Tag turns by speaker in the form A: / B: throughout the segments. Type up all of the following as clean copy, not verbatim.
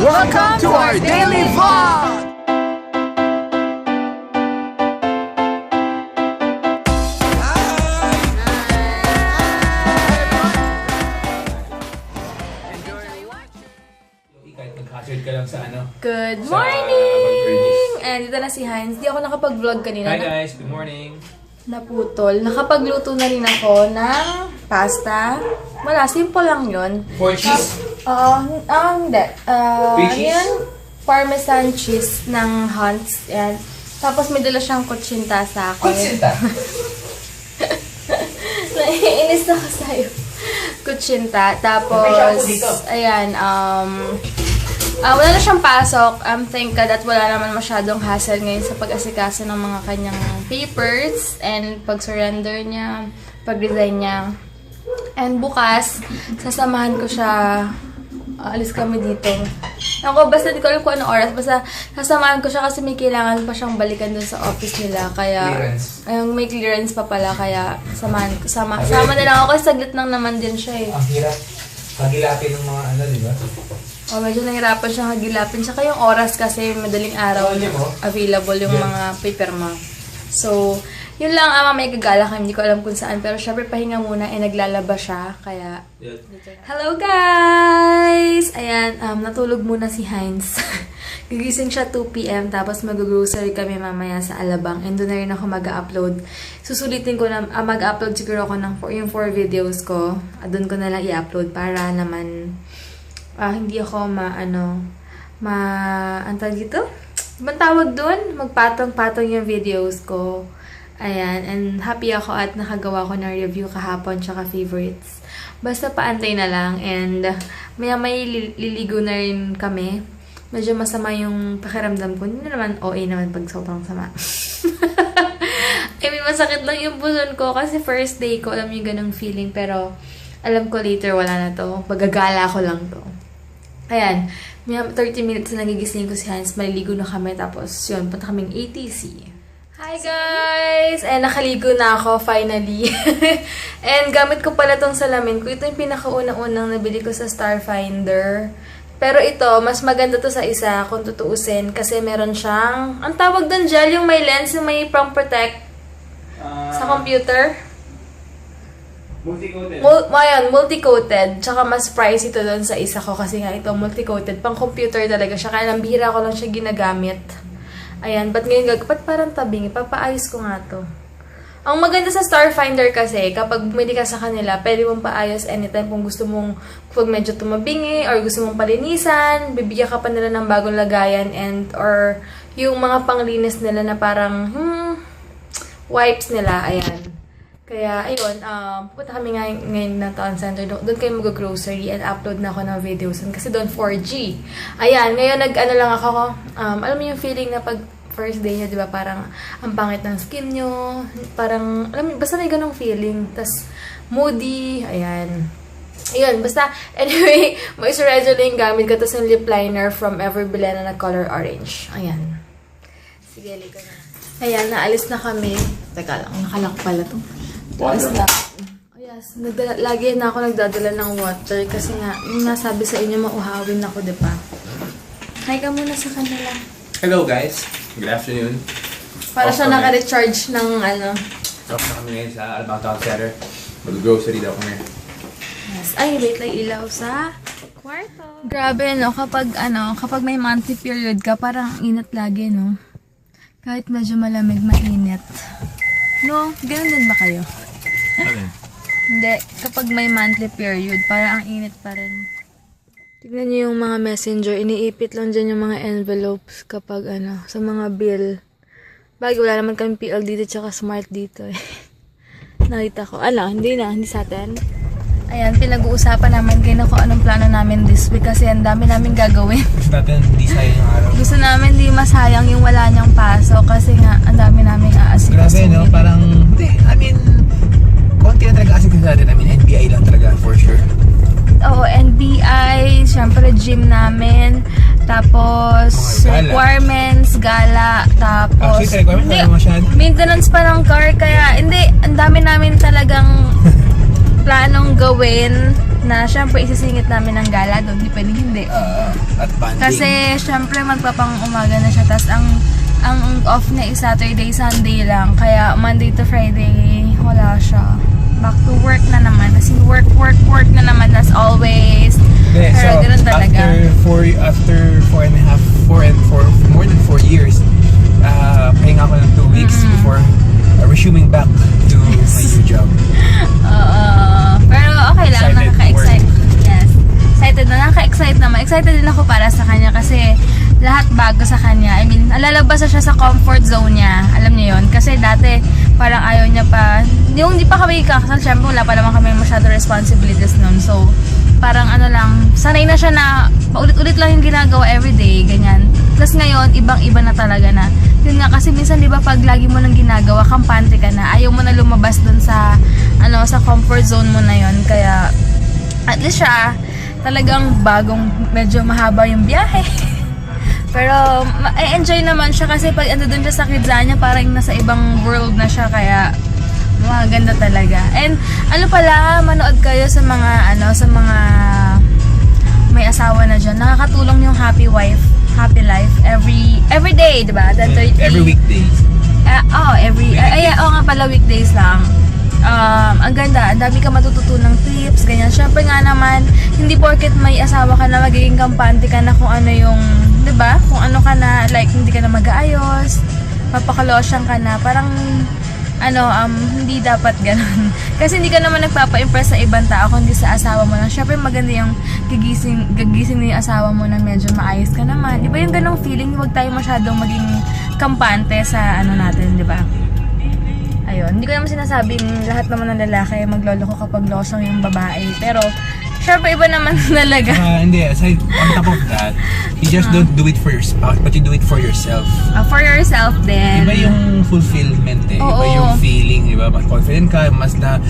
A: Welcome to our daily vlog!
B: Ka lang sa ano.
A: Good
B: Sa
A: morning! And dito na si Heinz. Di ako nakapag-vlog kanina.
B: Hi guys, good morning.
A: Naputol. Nakapagluto na rin ako ng pasta. Wala, simple lang yun.
B: 4 cheese.
A: Hindi.
B: Three cheese?
A: Yan, Parmesan cheese ng Hunt's. Yan. Tapos may dala siyang kutsinta sa akin.
B: Kutsinta?
A: Naiinis na ko sa'yo. Kutsinta. Tapos, ayan, wala na siyang pasok. Thank God at wala naman masyadong hassle ngayon sa pag-asikaso ng mga kanyang papers and pag-surrender niya, pag-resign niya. And bukas, sasamahan ko siya. Alis kami dito. Ako, basta di ko alam kung anong oras. Basta sasamahan ko siya kasi may kailangan pa siyang balikan dun sa office nila. Kaya,
B: Clearance.
A: ayun, may clearance pa pala. Kaya, sama na lang ako kasi saglit lang naman din siya eh.
B: Ang hirap. Hagilapin ng mga ano, di ba?
A: Medyo nahirapan siyang hagilapin. Saka yung oras kasi madaling araw available yung mga paper mo. So, yun lang may gagala kami. Hindi ko alam kung saan. Pero syempre pahinga muna. Naglalaba siya. Kaya, hello guys! Ayan, natulog muna si Heinz. Gigising siya 2 PM. Tapos mag-grocery kami mamaya sa Alabang. And doon na rin ako mag-upload. Susulitin ko na, mag-upload siguro ako ng yung 4 videos ko. Doon ko na lang i-upload para naman hindi ako antay dito? Ibang tawag doon? Magpatong-patong yung videos ko. Ayan. And happy ako at nakagawa ko ng review kahapon tsaka favorites. Basta paantay na lang. And may liligo na rin kami. Medyo masama yung pakiramdam ko. Hindi naman OA naman pag sobrang sama. I mean, masakit lang yung puson ko kasi first day ko. Alam yung ganong feeling. Pero alam ko later wala na to. Pagagala ko lang to. Ayan, may 30 minutes na nagigising ko si Hans, maliligo na kami, tapos yun, punta kaming ATC. Hi guys! Nakaligo na ako, finally. And gamit ko pala tong salamin ko. Ito yung pinakauna-unang nabili ko sa Starfinder. Pero ito, mas maganda to sa isa, kung tutuusin, kasi meron siyang, ang tawag doon gel, yung may lens, yung may pang protect sa computer.
B: Multi-coated.
A: Multi-coated. Tsaka mas pricey ito doon sa isa ko kasi nga ito multi-coated. Pang computer talaga siya. Kaya lang bihira ko lang siya ginagamit. Ayan. Ba't ngayon ba't parang tabing? Ipapaayos ko nga to. Ang maganda sa Starfinder kasi, kapag bumili ka sa kanila, pwede mong paayos anytime kung gusto mong, kung medyo tumabingi, or gusto mong palinisan, bibigyan ka pa nila ng bagong lagayan, or yung mga panglinis nila na parang, wipes nila. Ayan. Kaya, ayun, pupunta kami ngayon na town center. Doon kayo mag-grocery and upload na ako ng videos. Kasi doon 4G. Ayan, ngayon lang ako. Alam mo yung feeling na pag first day nyo, di ba, parang ang pangit ng skin nyo. Parang, alam mo, basta may ganong feeling. Tas moody. Ayan. Ayun, basta, anyway, moisturizer na yung gamit ko. Tas yung lip liner from Everbilena na color orange. Ayan. Sige, ligo na. Ayan, naalis na kami. Teka lang, nakalak pala to. Water. Oh yes, lagi na ako nagdadala ng water kasi nga, yung nasabi sa inyo, mauhawin ako, diba? Hi ka muna sa kanila.
B: Hello guys, good afternoon.
A: Para siya naka-recharge ng
B: Off na kami ngayon sa Alabang Town Center. Mag-grocery daw kami.
A: Yes. Ay, wait lang ilaw sa kwarto. Grabe, no? Kapag may monthly period ka, parang init lagi, no? Kahit medyo malamig, mainit. No? Ganun din ba kayo? Hindi. Kapag may monthly period, parang ang init pa rin. Tignan niyo yung mga messenger. Iniipit lang dyan yung mga envelopes kapag sa mga bill. Bagay, wala naman kami PL dito tsaka smart dito eh. Nakita ko. Hindi sa atin. Ayan, pinag-uusapan namin kayo kung anong plano namin this week kasi ang dami namin gagawin.
B: Gusto natin hindi sayang yung araw.
A: Gusto namin hindi masayang yung wala niyang pasok kasi nga ang dami namin aasikaso.
B: Grabe, no? Parang, konti na talaga asin kasi natin. NBI lang talaga, for sure.
A: Oo, NBI, syempre gym namin, tapos requirements, gala, tapos
B: Actually, requirements na masyad.
A: Maintenance pa ng car, kaya hindi, ang dami namin talagang planong gawin. na syempre isisingit namin ng gala doon, di pwedeng hindi.
B: At banding.
A: Kasi syempre magpapang umaga na siya, tas ang off niya is Saturday, Sunday lang, kaya Monday to Friday wala siya. Back to work na naman, as in work na naman as always. Pero ganun talaga.
B: After more than 4 years, pahinga ako ng 2 weeks before resuming back to my new job.
A: Pero okay lang,
B: Excited
A: nakaka-excite. Yes. Excited na, nakaka-excite naman. Excited din ako para sa kanya kasi lahat bago sa kanya. I mean, lalabas na siya sa comfort zone niya. Alam niyo yon. Kasi dati, parang ayaw niya pa. Yung di pa kami kakasal, syempre wala pa naman kami masyado responsibilities nun. So, parang ano lang, sanay na siya na paulit-ulit lang yung ginagawa everyday, ganyan. Plus ngayon, ibang-iba na talaga na. Yun nga, kasi minsan di ba pag lagi mo nang ginagawa, kampante ka na. Ayaw mo na lumabas dun sa, sa comfort zone mo na yon. Kaya, at least siya, talagang bagong, medyo mahaba yung biyahe. Pero, enjoy naman siya kasi pag ando dun siya sa Kidzania, parang nasa ibang world na siya, kaya maganda talaga. And, pala, manood kayo sa mga, sa mga may asawa na dyan. Nakakatulong yung happy wife, happy life, every day, diba?
B: Every weekdays.
A: Nga pala, weekdays lang. Ang ganda, ang dami ka matututunang tips, ganyan. Syempre nga naman, hindi porket may asawa ka na, magiging kampante ka na kung ano yung, diba? Kung ano ka na, like, hindi ka na mag-aayos, papakalosyang ka na, parang, hindi dapat ganun. Kasi hindi ka naman nagpapa-impress sa ibang tao, kundi sa asawa mo lang. Syempre maganda yung gagising na yung asawa mo na medyo maayos ka naman. Iba yung ganong feeling, huwag tayo masyadong maging kampante sa natin, di ba? Ayun, hindi ko naman sinasabing lahat naman ng lalaki magloloko kapag losyang yung babae. Pero, syempre iba naman talaga.
B: Hindi, aside, on top of that, you just don't do it for your spouse, but you do it for yourself.
A: For yourself din.
B: Iba yung fulfillment eh.
A: Oo.
B: Iba yung feeling, diba? Mas confident ka, mas na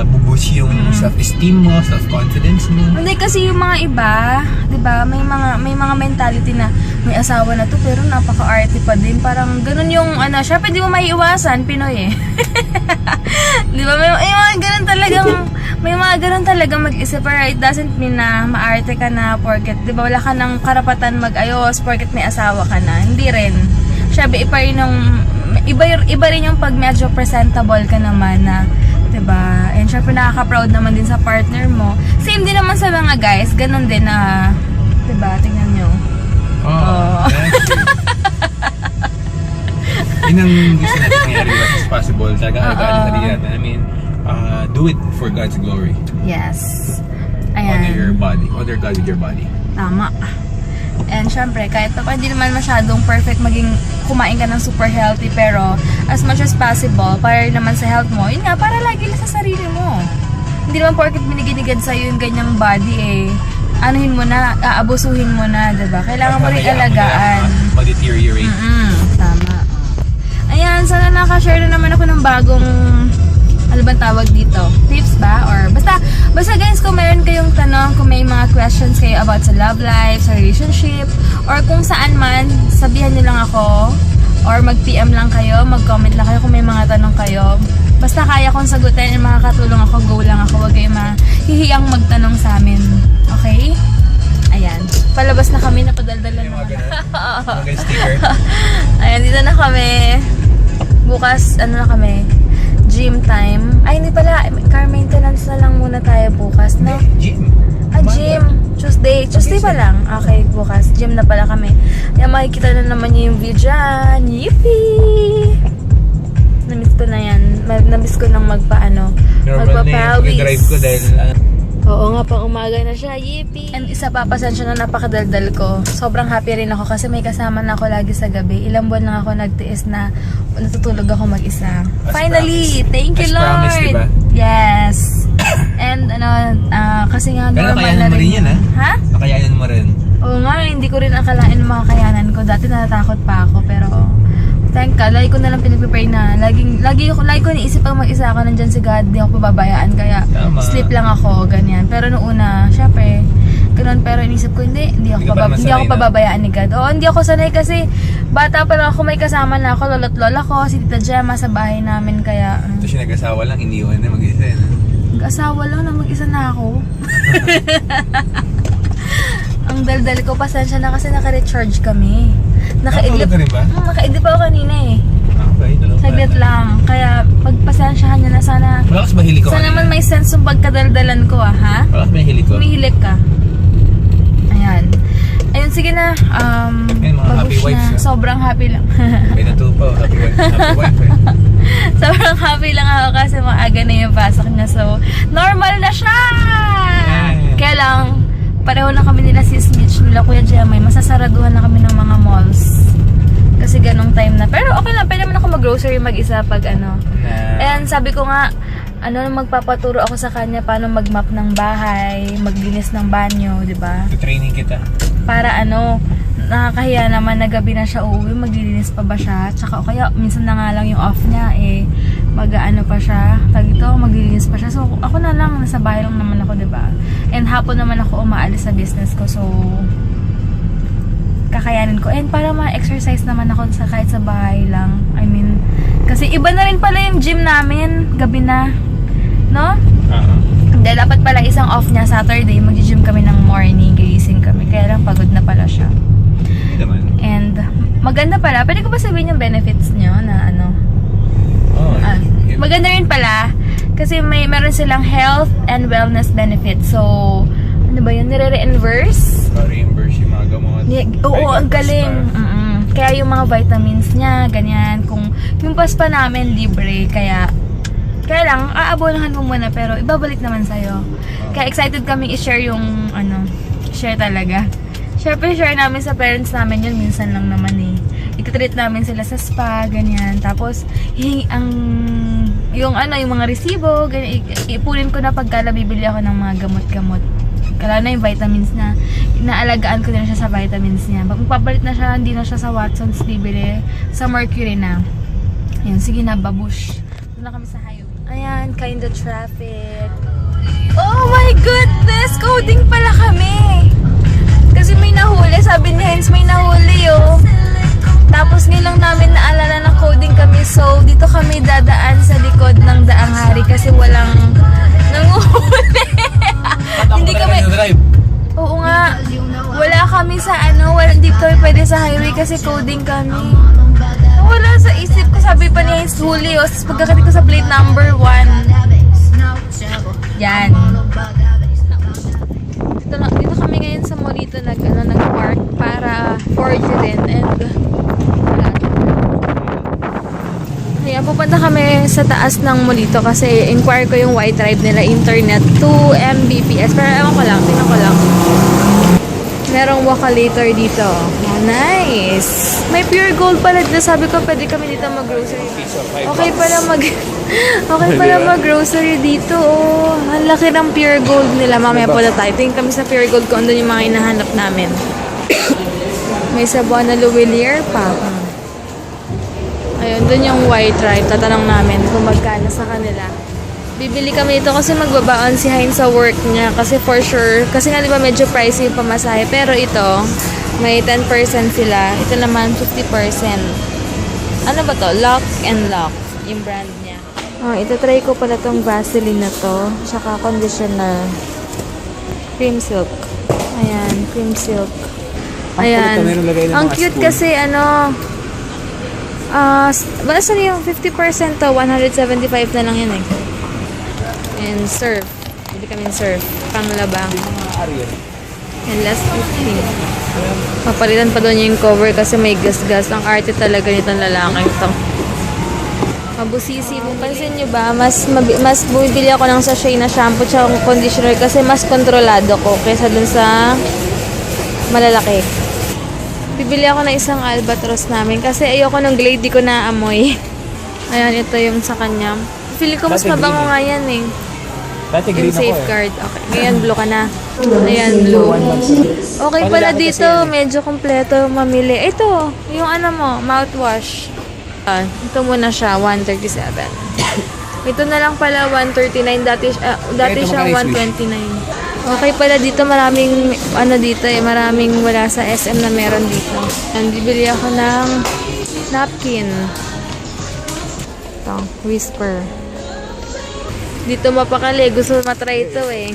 B: buboost yung self-esteem mo, self-confidence mo.
A: Hindi kasi yung mga iba, 'di ba? May mga mentality na may asawa na to pero napaka-arty pa din. Parang ganun yung syempre di mo maiiwasan, Pinoy eh. 'Di ba? May mga ganun talaga mag-isip, pero it doesn't mean na maarte ka na porket, 'di ba? Wala ka ng karapatan mag-ayos porket may asawa ka na. Hindi rin. Syempre iba rin yung pag medyo presentable ka naman na, 'di ba? And syempre nakaka-proud naman din sa partner mo. Same din naman sa mga guys, ganun din na, 'di ba? Tingnan niyo.
B: That's true. Yun ang gusto natin mangyari as much as possible. Talaga alagaan yung sarili natin. I mean, do it for God's glory.
A: Yes.
B: Honor
A: Ayan.
B: your body. Honor God with your body.
A: Tama. And syempre, kahit pa hindi naman masyadong perfect maging kumain ka ng super healthy, pero as much as possible, para naman sa health mo, yun nga, para lagi lang sa sarili mo. Hindi naman porket biniginigad sa'yo yung ganyang body eh, anuhin mo na, aabusuhin mo na, diba? Kailangan mo rin alagaan.
B: Mag-deteriorate.
A: Tama. Ayan, sana nakashare na naman ako ng bagong, ano bang tawag dito? Tips ba? Or basta guys, kung meron kayong tanong, kung may mga questions kayo about sa love life, sa relationship, or kung saan man, sabihan nyo lang ako, or mag-PM lang kayo, mag-comment lang kayo kung may mga tanong kayo. Basta kaya kong sagutin and makakatulong ako, go lang ako. Huwag kayo mahihiyang magtanong sa amin. Okay? Ayan. Palabas na kami, napadaldalan na.
B: Mga sticker.
A: Ayan, dito na kami. Bukas, na kami? Gym time. Ay, hindi pala. Car maintenance na lang muna tayo bukas, no?
B: Gym.
A: Gym. Tuesday. Tuesday pa lang. Okay, bukas. Gym na pala kami. Ayan, makikita na naman yung view dyan. Yippee! Namiss ko na yan. Namiss ko nang magpapawis.
B: Drive ko dahil
A: Oo nga, pang umaga na siya. Yippee! And isa pa, pasensya na napakadaldal ko. Sobrang happy rin ako kasi may kasama na ako lagi sa gabi. Ilang buwan lang ako nagtiis na natutulog ako mag-isa.
B: As
A: Finally!
B: promised.
A: Thank you,
B: As
A: Lord!
B: promised, diba?
A: Yes! And kasi nga
B: Pero
A: normal
B: nakayanan
A: na
B: mo rin yan, ha?
A: Ha?
B: Nakayanan mo rin.
A: Oo nga, hindi ko rin akalain ang mga kayanan ko. Dati natatakot pa ako, pero thank God, lagi ko na lang pinag-prepare na. Lagi ko niisip pag mag-isa ako nandyan si God, di ako pababayaan. Kaya
B: Tama.
A: sleep lang ako, ganyan. Pero noong una, syempre, ganun. Pero inisip ko, hindi ako pababayaan ni God. Oo, hindi ako sanay kasi bata pa lang ako, may kasama na ako, lolo't lola ko, si Tita Gemma sa bahay namin. Kaya,
B: Ito siya nag-asawa lang, iniwan na mag-isa.
A: Mag-asawa lang na mag-isa na ako. Ang daldal ko, pasensya na kasi naka-recharge kami.
B: Nakatulog ka rin ba?
A: Nakaidlip ako kanina eh.
B: Okay, dalawa.
A: Saglit lang. Kaya pagpasensyahan niya na sana.
B: Malakas ba hilig ko?
A: Sana naman may sense yung pagkadaldalan ko ha?
B: Malakas ba hilig ko?
A: Umihilig ka. Ayan. Ayun, sige na.
B: Ayun, mga happy
A: Babush
B: wives,
A: na.
B: ah.
A: Sobrang happy lang.
B: May natupa, happy wife. Happy wife eh.
A: Sobrang happy lang ako kasi maaga na yung pasok niya. So, normal na siya!
B: Yeah.
A: Kaya lang, pareho na kami nila sis Mitch, nila Kuya Jemay. Masasaraduhan na kami ng mga malls. Kasi ganong time na. Pero okay lang, pwede naman ako mag-grocery mag-isa pag ano. And sabi ko nga, magpapaturo ako sa kanya paano mag-map ng bahay, maglinis ng banyo, di ba?
B: Training kita.
A: Para nakakahiya naman na gabi na siya uuwi, maglilinis pa ba siya? Tsaka o kaya minsan na nga lang yung off niya mag-ano pa siya, maglilinis pa siya. So ako na lang, nasa bahay lang naman ako, diba? And hapon naman ako umaalis sa business ko, so kakayanin ko. And para ma-exercise naman ako kahit sa bahay lang. I mean, kasi iba na rin pala yung gym namin, gabi na. No? Dahil dapat pala isang off niya, Saturday, mag-gym kami ng morning, gigising kami. Kaya lang pagod na pala siya.
B: Hindi naman.
A: And maganda pala, pwede ko ba sabihin yung benefits nyo na maganda rin pala kasi meron silang health and wellness benefits. So, ano ba yun? Nire-reimburse?
B: Reimburse yung mga gamot.
A: Oo, ang galing. Kaya yung mga vitamins niya, ganyan. Kung yung paspa namin, libre. Kaya lang, aabonahan mo muna pero ibabalik naman sa'yo. Kaya excited kami i-share yung share talaga. Siyempre, share namin sa parents namin yun. Minsan lang naman Iti-treat namin sila sa spa, ganyan. Tapos, yung mga resibo, ganyan, ipunin ko na pagka nabibili ako ng mga gamot-gamot. Kala na yung vitamins na, inaalagaan ko din siya sa vitamins niya. Pag magpapalit na siya, hindi na siya sa Watson's, bibili sa Mercury na. Ayun, sige na, babush. Doon na kami sa highway. Ayan, kind of traffic. Oh my goodness! Coding pala kami! Kasi may nahuli, sabi ni Hens, may nahuli Tapos nilang namin naalala na coding kami. So, dito kami dadaan sa likod ng Daang Hari kasi walang nanguhuli. Hindi kami... Oo nga. Wala kami sa hindi kami pwede sa highway kasi coding kami. Wala sa isip ko. Sabi pa niya yung huli. Tapos pagkakating ko sa plate number 1. Yan. Dito kami ngayon sa Morito nag-park para forge din. And kaya pupunta kami sa taas ng Molito kasi inquire ko yung Y-Tribe nila internet 2 Mbps. Pero ewan ko lang, tingnan ko lang. Merong Wakalator dito. Oh, nice! May pure gold pala dito. Sabi ko pwede kami dito mag-grocery. Okay pala mag-grocery dito. Oh, ang laki ng pure gold nila. Mamaya po na tayo. Tingin kami sa pure gold kung doon yung mga hinahanap namin. May sabuan na Luwilier pa. Ayun, dun yung Y-Tribe. Tatanong namin kung magkano sa kanila. Bibili kami ito kasi magbabaon si Hein sa work niya. Kasi for sure, kasi nga diba medyo pricey yung pamasahe. Pero ito, may 10% sila. Ito naman 50%. Ano ba to? Lock and Lock. Yung brand niya. Oh, ito try ko pala tong Vaseline na to. Tsaka conditioner. Cream Silk. Ayan, Cream Silk. Ayan. Ang cute kasi basta yung 50% to, 175 na lang yun And surf. Bili kami ng surf. Panglaba. And last 15. Papalitan pa doon yung cover kasi may gas-gas. Ang arte talaga nitong lalaki ito. Mabusisi. Pansin nyo ba? Mas bumibili ako ng sachet na shampoo tsaka conditioner kasi mas kontrolado ko kaysa dun sa malalaki. Bibili ako ng isang albatros namin kasi ayoko ng Glade, di ko naamoy. Ayan, ito yung sa kanya. Feeling ko mas mabango nga yan
B: Dati green
A: yung
B: ako
A: safeguard. Okay. Ngayon, blue ka na. Ayan, blue. Okay pala dito. Medyo kompleto mamili. Ito, yung mouthwash. Ito muna siya, 137. Ito na lang pala, 139. Dati siya, 129. Okay pala dito, maraming maraming wala sa SM na meron dito. And bibili ako ng napkin. Ito, Whisper. Dito mapakali. Gusto matry ito eh.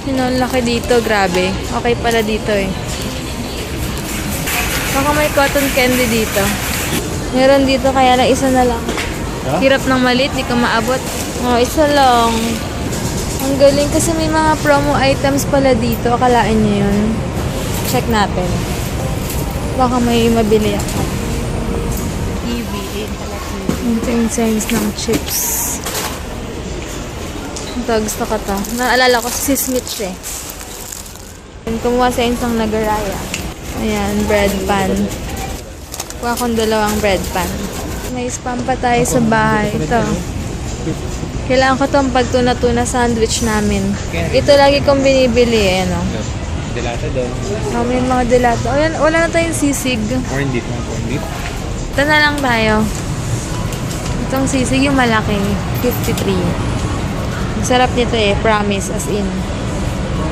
A: Yun, ang laki dito. Grabe. Okay pala dito eh. Baka may cotton candy dito. Meron dito kaya na isa na lang.
B: Huh?
A: Hirap ng maliit, di ka maabot. Oh, isa lang. Ang galing kasi may mga promo items pala dito. Akalaan niyo yun. Check natin. Baka may mabili ako. Ito yung signs ng chips. Ito, gusto ko to. Naalala ko si Smith siya eh. Kumuha sa isang nagaraya. Ayan, bread pan. Kuha akong 2 bread pan. May spam pa tayo sa bahay. Ito. Kailangan ko itong pagtuna-tuna sandwich namin. Ito lagi kong binibili eh, no?
B: Delata doon.
A: May mga delato. Oh, yan, wala na tayong sisig.
B: Corn beef. Corn beef.
A: Ito na lang tayo. Itong sisig yung malaki. 53. Masarap nito eh. Promise. As in.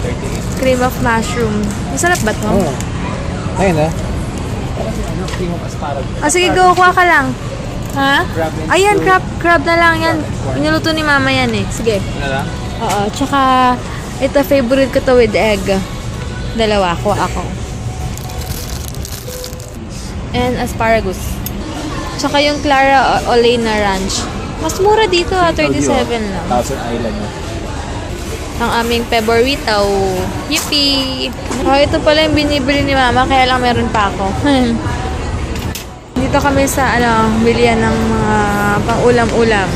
B: 38.
A: Cream of mushroom. Masarap ba to?
B: Oo. Ayun ah. Parang ano, cream of asparagus.
A: Ah, sige, go. Kuha ka lang. Ha?
B: Crab and
A: Ayan,
B: stew.
A: crab na lang yan.
B: Crab and corn.
A: Inuluto ni mama yan eh. Sige.
B: Ano lang?
A: Oo. Tsaka, ito favorite ko to with egg. 2. Kuha ako. And asparagus. Tsaka yung Clara Olena Ranch. Mas mura dito 37 lang.
B: Thousand Island.
A: Ang aming favorito. Yippee! Oh, ito pala yung binibili ni mama, kaya lang meron pa ako. Dito kami sa, bilihan ng mga pang-ulam-ulam.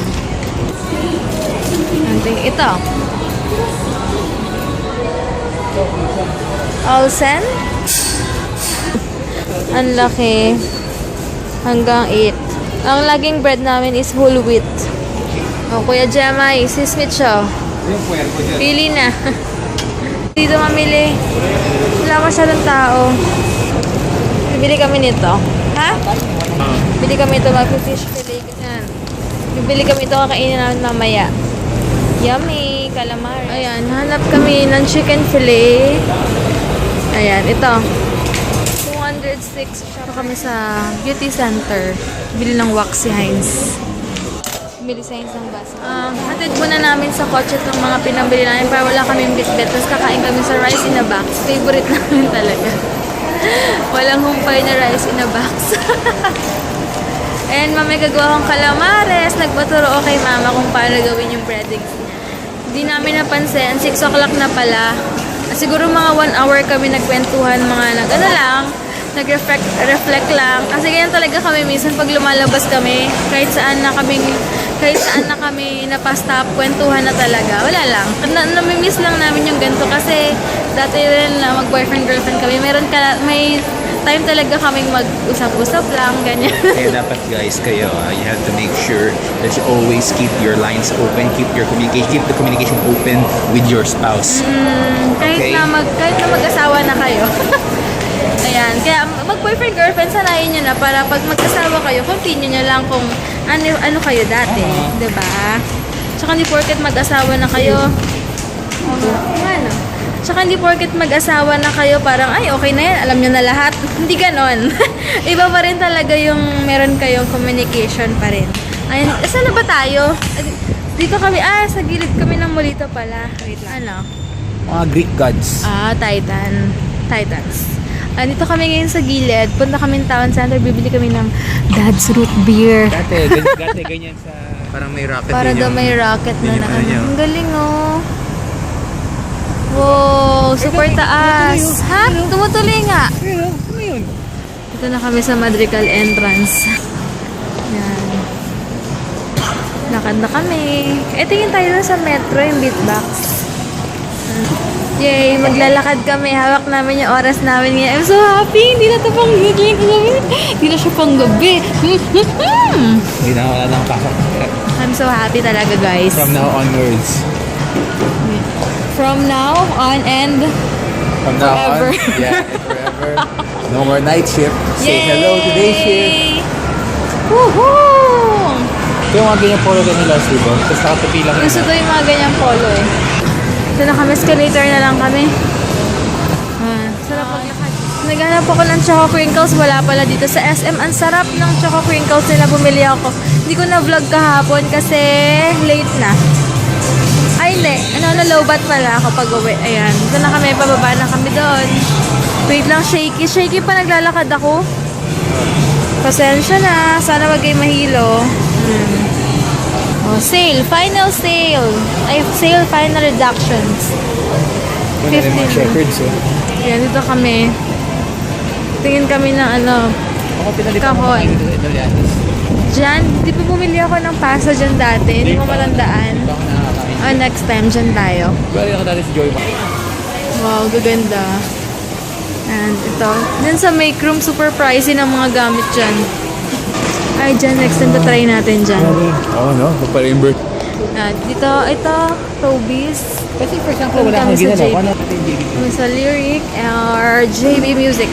A: Ito. Olsen? Ang laki. Hanggang 8. Ang laging bread namin is whole wheat. Oh, Kuya Gemma, si Smith siya.
B: Yung puwerko dyan.
A: Pili na. Dito mamili. Wala masyadong tao. Bibili kami nito. Ha? Bibili kami ito. Mag-fish fillet. Ganyan. Bibili kami ito. Kakainin namin mamaya. Yummy. Calamari. Ayan. Hanap kami ng chicken fillet. Ayan. Ito. 206. Shop kami sa beauty center. Bili ng wax si Heinz. Bili sa Heinz ng bus. Hatid muna namin sa kotse itong mga pinabili namin para wala kaming bitbit. Tapos kakain kami sa rice in a box. Favorite namin talaga. Walang humpay na rice in a box. And mamay gagawa kong calamares. Nagpaturo ko kay mama kung paano gawin yung breadings niya. Hindi namin napansin. 6 o'clock na pala. Siguro mga 1 hour kami nagkwentuhan. Mga nag-reflect lang. Kasi ganyan talaga kami minsan pag lumalabas kami. Kahit saan na kami napastop, kwentuhan na talaga. Wala lang. Namimiss lang namin yung ganito kasi dati rin na mag-boyfriend-girlfriend kami. May time talaga kaming mag-usap-usap lang, ganyan.
C: Kaya dapat guys, kayo, you have to make sure that you always keep your lines open, keep the communication open with your spouse.
A: Kahit
C: Okay.
A: na mag-asawa na kayo. Ayan. Kaya mag-boyfriend-girlfriend, sanayin nyo na para pag mag-asawa kayo, continue nyo lang kung ano kayo dati. Diba? Tsaka hindi porket mag-asawa na kayo. Ano? Tsaka hindi porket mag-asawa na kayo, parang, ay, okay na yan, alam nyo na lahat. Hindi ganon. Iba pa rin talaga yung meron kayong communication pa rin. Ayun, saan na ba tayo? Dito kami, sa gilid kami ng Molito pala. Wait lang. Ano?
B: Mga Greek gods.
A: Titans. Dito kami ngayon sa gilid. Punta kami ng Town Center. Bibili kami ng Dad's Root Beer.
B: Dati ganyan sa...
C: Parang may rocket
A: Para
C: din
A: daw
C: yung-
A: may rocket na
C: din yung ano niya.
A: Ang galing oh. Wow, super taas. Ha? Tumutuloy nga.
B: Ano yun?
A: Ito na kami sa Madrigal entrance. Yan. Lakad na kami. Tingin tayo dun sa metro, yung beatbox. Yay, maglalakad kami. Hawak namin yung oras namin ngayon. I'm so happy. Hindi na ito pang gabi. Hindi na siya pang gabi.
C: Hindi na wala nang pasok.
A: I'm so happy talaga, guys.
B: From now onwards.
A: From now on and
B: From now
A: Forever.
B: on. Yeah, and forever. No more night shift. Say hello to day shift.
A: Woohoo!
B: Ito yung mga ganyan polo din nila, diba? Tapos nakatapi lang
A: Gusto ko yung mga ganyang polo eh. Ito na kami, escalator na lang kami. Sarap maglakad. Naghanap ako ng Choco Crinkles. Wala pala dito sa SM. Ang sarap ng Choco Crinkles nila. Bumili ako. Hindi ko na vlog kahapon kasi late na. Ay, hindi. Na-lowbat pala ako pag uwi. Ayan. Dito na kami. Pababa na kami doon. Wait lang, shaky. Shaky pa naglalakad ako. Pasensya na. Sana wag kayo mahilo. Oh, sale. Final sale. Ay, sale final reductions. 15.
C: shepherds,
A: Ayan, dito kami. Tingin kami ng kahon. Diyan, di ba bumili ako ng pasta dyan dati? Hindi mo matandaan. Oh, next time, dyan tayo.
C: Bali ako dati si Joy.
A: Wow, gaganda. And ito, dyan sa make room, super pricey ng mga gamit dyan. Ay, dyan, next time try natin dyan.
C: Oo, no? Papalimber.
A: Dito, ito, Toby's.
C: Kasi for example,
A: Doon
C: wala
A: kami
C: akong
A: sa
C: ginagawa.
A: JB.
C: Ano natin JB?
A: Kami sa Lyric or JB Music.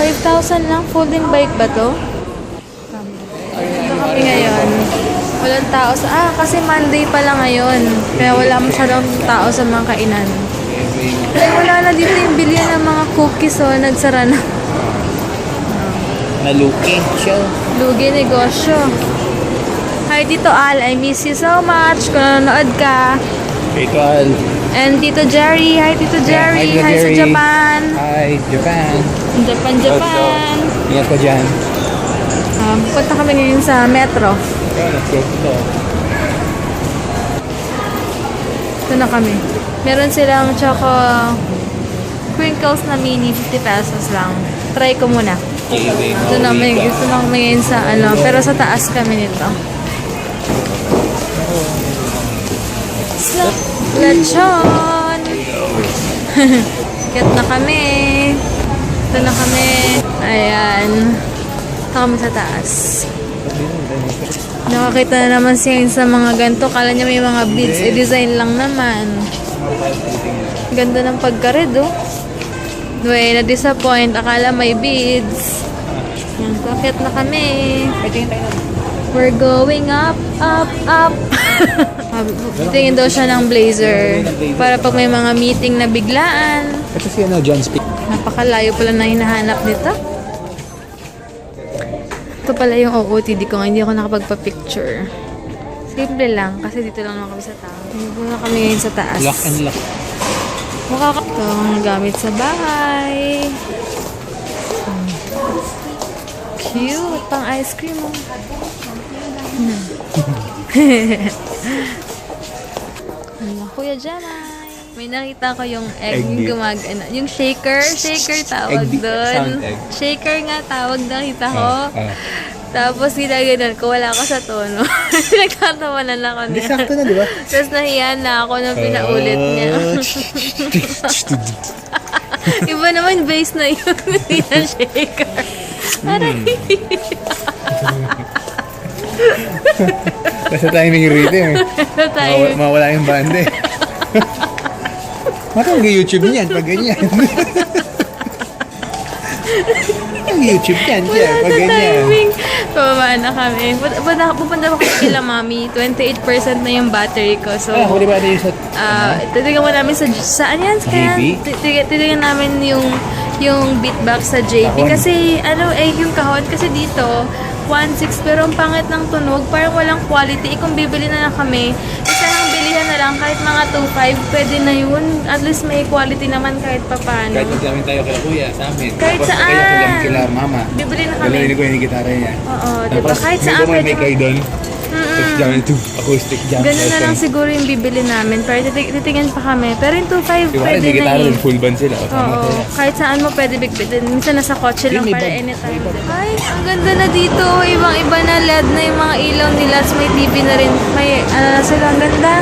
A: 5,000 lang. Folding bike ba to? Dito kami ngayon. Walang tao sa... kasi Monday pala ngayon. Kaya wala masyadong tao sa mga kainan. Ay, wala na dito yung bilyan ng mga cookies, oh. Nagsara na.
C: Naluki. Chill.
A: Lugi negosyo. Hi, Tito Al. I miss you so much. Kung nanonood ka.
C: Ito, Al.
A: And Tito Jerry. Hi, Tito Jerry.
C: Tito
A: Hi sa
C: Jerry.
A: Japan.
C: Hi, Japan.
A: Japan.
C: Ingat ka dyan.
A: Punta kami ngayon sa metro.
C: Let's go.
A: Ito na kami. Meron silang choco crinkles na mini, 50 pesos lang. Try ko muna. Ito na kami ngayon sa pero sa taas kami nito. Sa lechon! Kit na kami. Ito na kami. Ayan. Ito kami sa taas. Nakakita na naman siya sa mga ganito. Kala niya may mga beads. I-design lang naman. Ganda ng pagkared, oh. Uy, na-disappoint. Akala may beads. Yan, kakit na kami. We're going up, up, up. Tingin daw siya ng blazer. Para pag may mga meeting na biglaan.
C: Ito si John Speak.
A: Napakalayo pala na hinahanap nito. Ito pala yung OOTD ko. Hindi ako nakapagpa-picture. Simple lang. Kasi dito lang naman kami sa taas. Dito na kami ngayon sa taas.
C: Lock and lock.
A: Mukha ka. Ito ang gamit sa bahay. Cute. Pang ice cream, oh. Ano, Kuya Janay. May nakita ko yung egg, yung shaker tawag
C: Egg,
A: doon.
C: sound egg.
A: Shaker nga tawag, nakita ko. Tapos ginaganon ko, wala ako sa tono. Nagkatawanan ako
C: Hindi,
A: niya.
C: sakto na, di ba?
A: Tapos nahiya na ako nung pinaulit niya. Iba naman base na yun. Hindi na shaker. Aray.
C: Kasi timing rhythm eh.
A: Tayo.
C: Mawala yung banda eh. Matang YouTube niyan pag ganyan. Ang YouTube yan siya pag ganyan.
A: Timing. Pababa na kami. Pupunta pa kami kila mami. 28% na yung battery ko. So,
C: Huli ba yung sa...
A: titignan mo namin saan yan?
C: JB?
A: Titignan namin yung beatbox sa JB.
C: Kahon.
A: Kasi, yung kahon. Kasi dito, 1.6 pero ang pangit ng tunog. Parang walang quality. Kung bibili na lang kami, isa lang bilihan na lang. Kahit mga 2.5, pwede na yun. At least may quality naman kahit papano.
C: Kahit maglamin tayo kila kuya sa amin.
A: Kahit
C: Tapos
A: saan.
C: kila mama.
A: Bibili na kami.
C: Dalawa ko yung gitara niya.
A: Oo, diba?
C: Tapos
A: Kahit saan
C: may
A: pwede.
C: kayo doon. Tapos gamit ito, acoustic jam.
A: Ganun na lang siguro yung bibili namin. Pero titingin pa kami. Pero yung 2.5
C: Diba,
A: pwede
C: may
A: na
C: gitara
A: eh.
C: doon, full band sila. O, tama
A: Oo,
C: sila.
A: kahit saan mo pwede bigbitin. Minsan nasa kotse lang
C: Yun, may
A: para
C: bag.
A: anytime. Ay, ang ganda na dito. Ibang-iba na LED na yung mga ilaw nila. Tapos may TV na rin. May na sila. Ang ganda.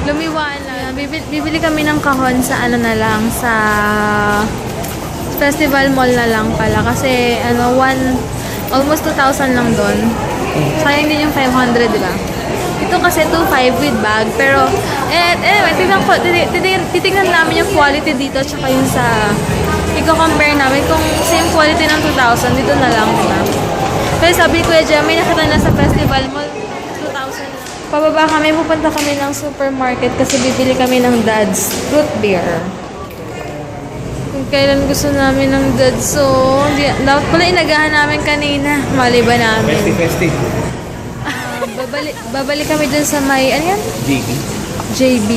A: Lumiwaan lang. Bibili kami ng kahon sa na lang. Sa Festival Mall na lang pala. Kasi almost 2,000 lang doon. Sayang din yung 500, di ba? Ito kasi 2.5 with bag. Pero, anyway, titignan namin yung quality dito tsaka yung sa... Iko-compare namin kung same quality ng 2,000, dito na lang, di ba? Pero sabi ko, Kuya Jam, may nakita na sa Festival Mall, 2,000 lang. Pababa kami, pupunta kami ng supermarket kasi bibili kami ng Dad's root beer. Kung kailan gusto namin ng Dad's, so, dapat pala inagahan namin kanina. Mali ba namin?
C: Festi.
A: Babalik kami dun sa may, ano yan?
C: JB.
A: JB.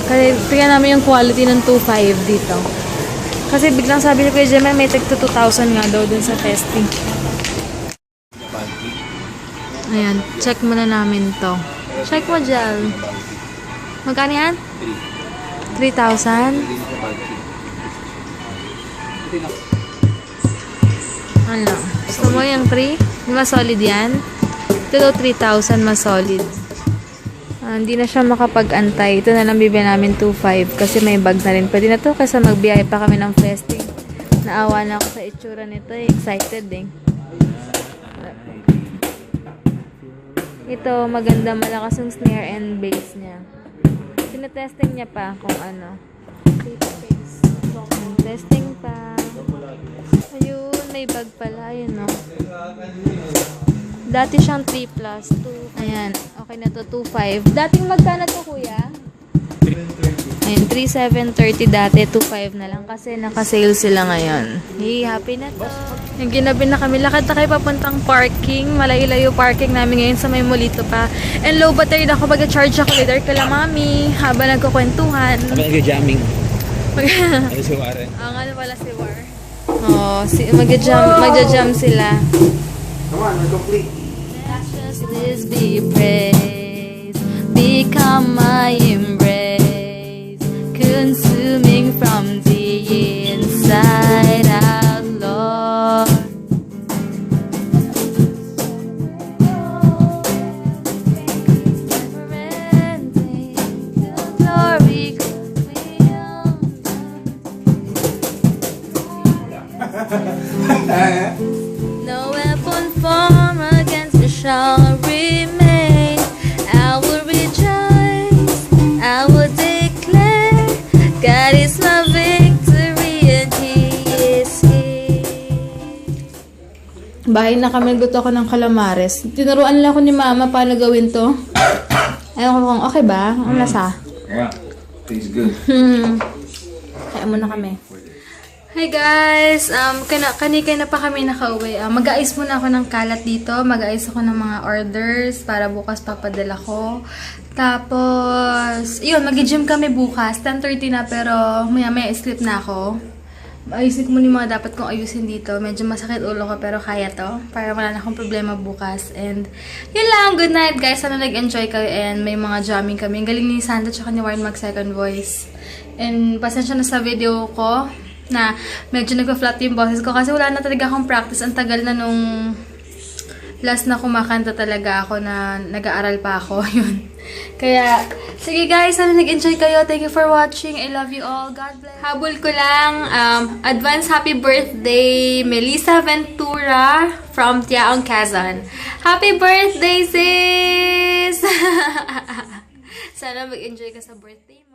A: Kasi tingnan namin yung quality ng 2.5 dito. Kasi biglang sabi ni Kuya Gemma, may tag to 2,000 nga daw dun sa Festi. Ayan, check muna namin to. Check mo, Jel. Magkano yan? 3,000? Ano? Gusto mo yung 3? Di ba solid yan? Ito daw 3,000 mas solid. Hindi na siya makapag-antay. Ito na lang bibili namin 2.5 kasi may bag na rin. Pwede na to kasi magbiyahe pa kami ng festing. Naawa na ako sa itsura nito. Excited eh. Ito, maganda, malakas yung snare and bass niya. Tinetesting niya pa kung ano. Testing pa. Ayun, may bag pala. Ayun, no. Dati siyang 3 plus 2. Ayan, okay na to, 2.5. Dating magkano to, kuya? Ayun, 3,730 dati, 2.5 na lang kasi naka-sale sila ngayon. Hey, happy na to. Yung ginabi na kami, lakad na kayo papuntang parking. Malayo-layo parking namin ngayon sa may Molito pa. And low battery na ako, mag-charge ako later kala mami habang nagkukwentuhan.
C: Kami nag-jamming. Ano si Warren?
A: Ang ano pala si War. Oh, magja-jam sila.
C: Come on, we're complete.
A: Justice be praised, become my embrace, consuming from the inside out, Lord. Glory, no weapon formed against me shall remain. I will rejoice, I will declare, God is my victory and He is here. Bahay na kami, nagluto ako ng calamares. Tinuruan lang ako ni Mama paano gawin to. Ayaw ko kung okay ba? Ang lasa.
C: Yeah, tastes good.
A: Kaya muna kami. Hi guys! Kanikay na pa kami nakauwi. Mag-aayos muna ako ng kalat dito. Mag-aayos ako ng mga orders para bukas papadala ko. Tapos, yun, mag-gym kami bukas. 10:30 na pero maya sleep na ako. Ayusin ko muna yung mga dapat kong ayusin dito. Medyo masakit ulo ko pero kaya to. Para wala na akong problema bukas. And yun lang. Good night guys. Sana nag-enjoy kayo and may mga jamming kami. Ang galing ni Sandra tsaka ni Warren mag second voice. And pasensya na sa video ko na medyo nagpa-flat yung boses ko kasi wala na talaga akong practice. Ang tagal na nung last na kumakanta talaga ako na nag-aaral pa ako. Yun. Kaya, sige guys, sana nag-enjoy kayo. Thank you for watching. I love you all. God bless. Habol ko lang, advance happy birthday, Melissa Ventura from Tiaong, Quezon. Happy birthday, sis! Sana mag-enjoy ka sa birthday mo.